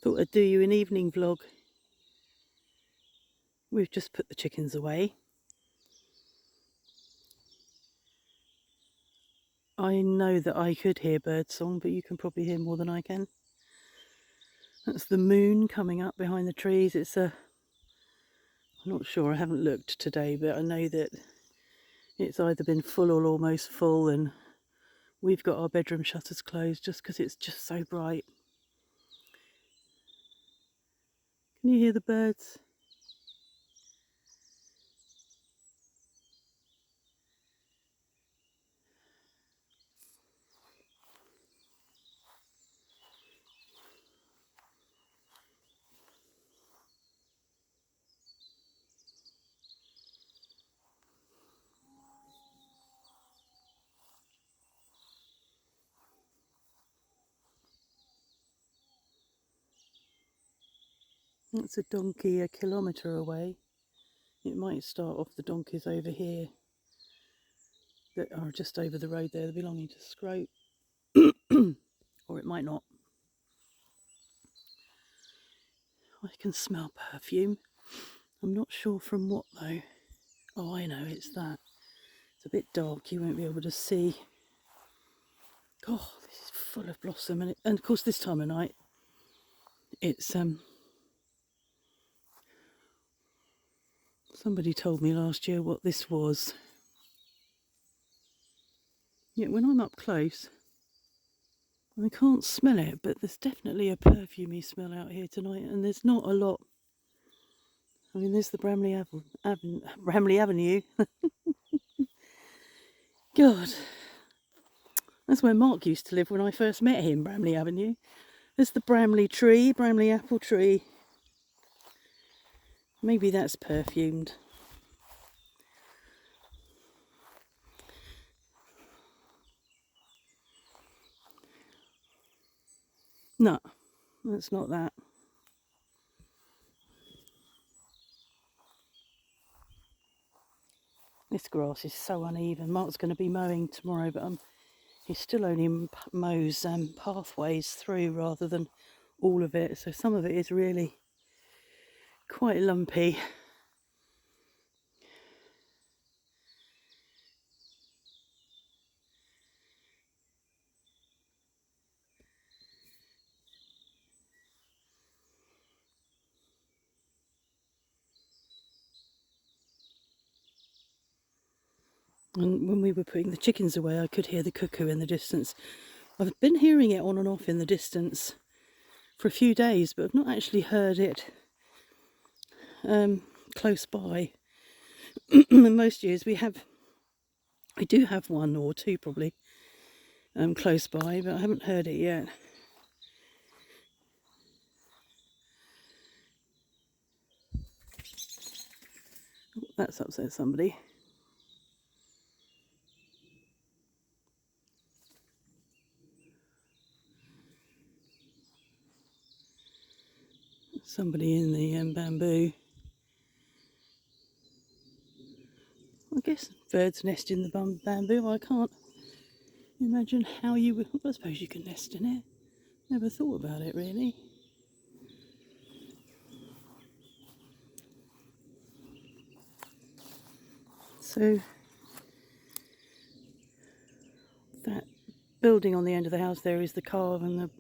Thought I'd do you an evening vlog. We've just put the chickens away. I know that I could hear birdsong, but you can probably hear more than I can. That's the moon coming up behind the trees. I'm not sure, I haven't looked today, but I know that it's either been full or almost full, and we've got our bedroom shutters closed just because it's just so bright. Can you hear the birds? That's a donkey a kilometre away. It might start off the donkeys over here that are just over the road there. They're belonging to Scrope. Or it might not. I can smell perfume. I'm not sure from what though. Oh, I know, it's that. It's a bit dark, you won't be able to see. God, this is full of blossom, and of course this time of night it's somebody told me last year what this was. Yeah, when I'm up close I can't smell it, but there's definitely a perfumey smell out here tonight, and there's not a lot. I mean, there's the Bramley Avenue. God, that's where Mark used to live when I first met him, Bramley Avenue. There's the Bramley tree, Bramley apple tree. Maybe that's perfumed. No, that's not that. This grass is so uneven. Mark's going to be mowing tomorrow, but he still only mows pathways through rather than all of it. So some of it is really quite lumpy. And when we were putting the chickens away, I could hear the cuckoo in the distance. I've been hearing it on and off in the distance for a few days, but I've not actually heard it close by. In most years we do have one or two probably close by, but I haven't heard it yet. Oh, that's upset somebody. Somebody in the bamboo. I guess birds nest in the bamboo. I can't imagine how you would. I suppose you can nest in it. Never thought about it really. So that building on the end of the house there is the carve, and there's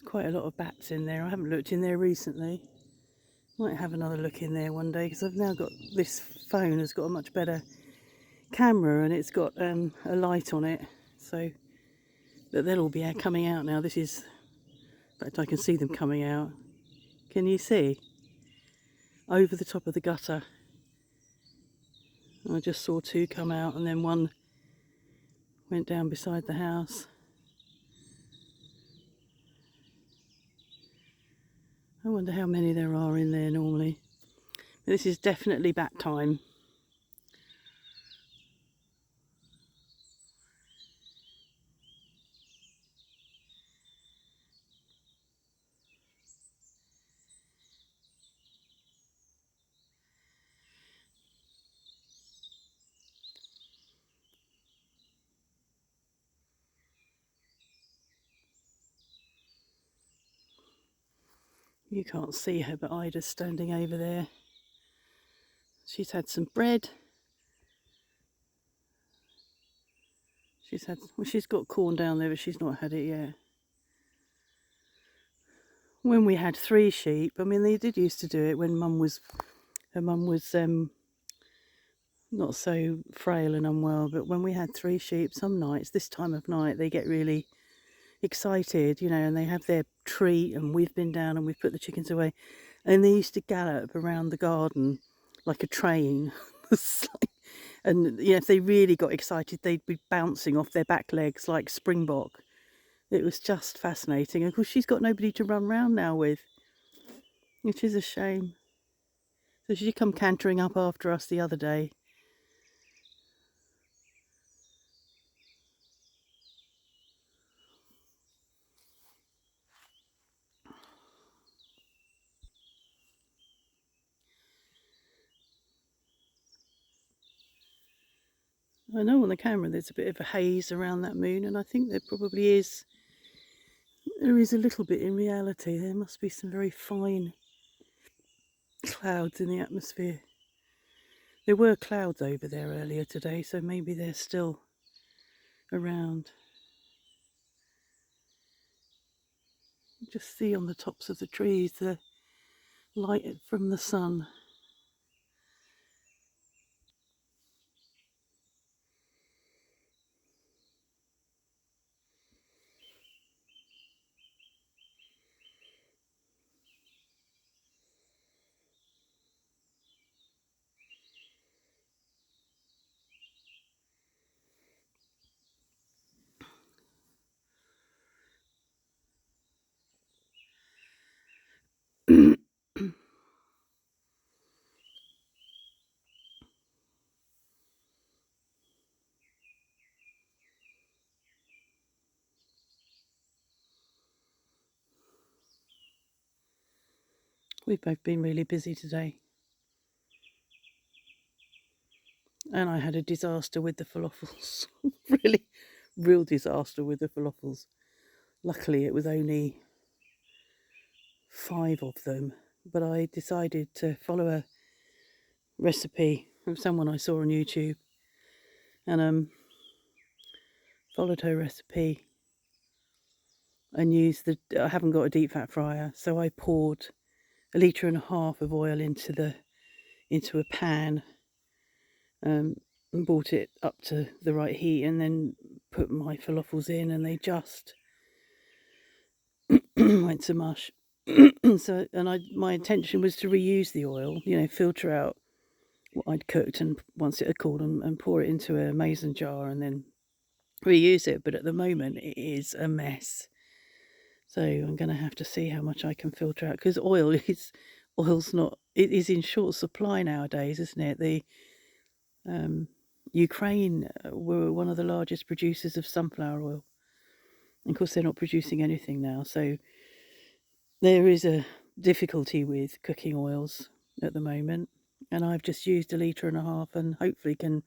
quite a lot of bats in there. I haven't looked in there recently. Might have another look in there one day, because I've now got this phone has got a much better camera, and it's got a light on it, so that they'll all be coming out now. This is, in fact, I can see them coming out. Can you see? Over the top of the gutter. I just saw two come out, and then one went down beside the house. I wonder how many there are in there normally. This is definitely bat time. You can't see her, but Ida's standing over there. She's had some bread. She's got corn down there, but she's not had it yet. When we had 3 sheep, I mean, they did used to do it when her mum was not so frail and unwell, but when we had 3 sheep, some nights, this time of night, they get really excited, and they have their treat, and we've been down and we've put the chickens away, and they used to gallop around the garden like a train. And if they really got excited, they'd be bouncing off their back legs like Springbok. It was just fascinating. Of course, she's got nobody to run round now with, which is a shame. So she come cantering up after us the other day. I know on the camera there's a bit of a haze around that moon, and I think there probably is. There is a little bit in reality. There must be some very fine clouds in the atmosphere. There were clouds over there earlier today, so maybe they're still around. You just see on the tops of the trees the light from the sun. We've both been really busy today. And I had a disaster with the falafels. Really, real disaster with the falafels. Luckily, it was only 5 of them, but I decided to follow a recipe from someone I saw on YouTube, and followed her recipe and used I haven't got a deep fat fryer, so I poured 1.5 litres of oil into a pan, and brought it up to the right heat, and then put my falafels in, and they just went to mush. So, my intention was to reuse the oil, filter out what I'd cooked, and once it had cooled, and pour it into a mason jar, and then reuse it. But at the moment, it is a mess. So I'm going to have to see how much I can filter out, because oil's not. It is in short supply nowadays, isn't it? The Ukraine were one of the largest producers of sunflower oil. And of course, they're not producing anything now, so there is a difficulty with cooking oils at the moment. And I've just used 1.5 litres, and hopefully can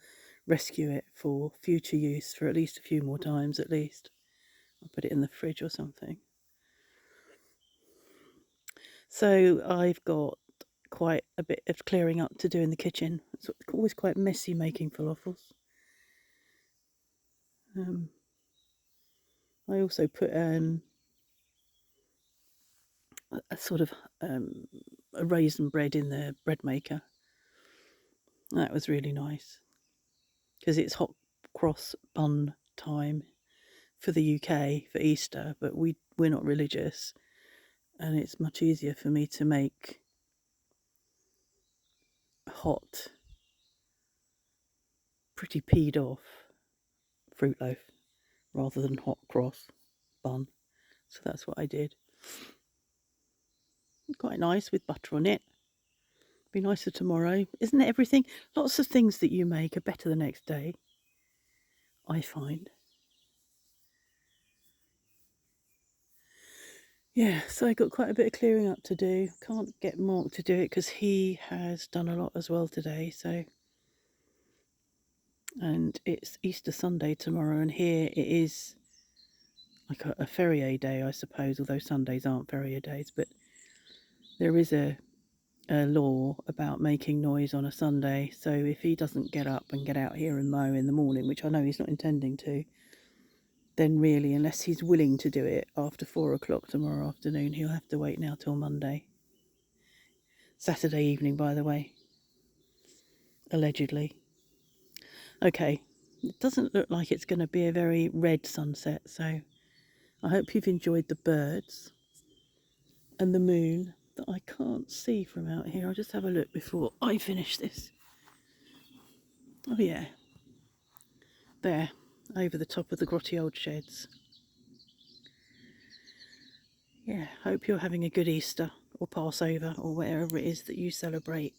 rescue it for future use for at least a few more times at least. I'll put it in the fridge or something. So I've got quite a bit of clearing up to do in the kitchen. It's always quite messy making falafels. I also put a sort of a raisin bread in the bread maker. That was really nice, because it's hot cross bun time for the UK for Easter, but we're not religious, and it's much easier for me to make hot, pretty peed off fruit loaf rather than hot cross bun. So that's what I did. Quite nice with butter on it. Be nicer tomorrow. Isn't it everything? Lots of things that you make are better the next day, I find. Yeah, so I got quite a bit of clearing up to do. Can't get Mark to do it because he has done a lot as well today. So, and it's Easter Sunday tomorrow, and here it is like a ferié day, I suppose, although Sundays aren't ferié days. But there is a law about making noise on a Sunday, so if he doesn't get up and get out here and mow in the morning, which I know he's not intending to, then really, unless he's willing to do it after 4 o'clock tomorrow afternoon, he'll have to wait now till Monday. Saturday evening, by the way. Allegedly. Okay, it doesn't look like it's going to be a very red sunset, so I hope you've enjoyed the birds and the moon that I can't see from out here. I'll just have a look before I finish this. Oh yeah, there, over the top of the grotty old sheds. Yeah, hope you're having a good Easter or Passover or whatever it is that you celebrate.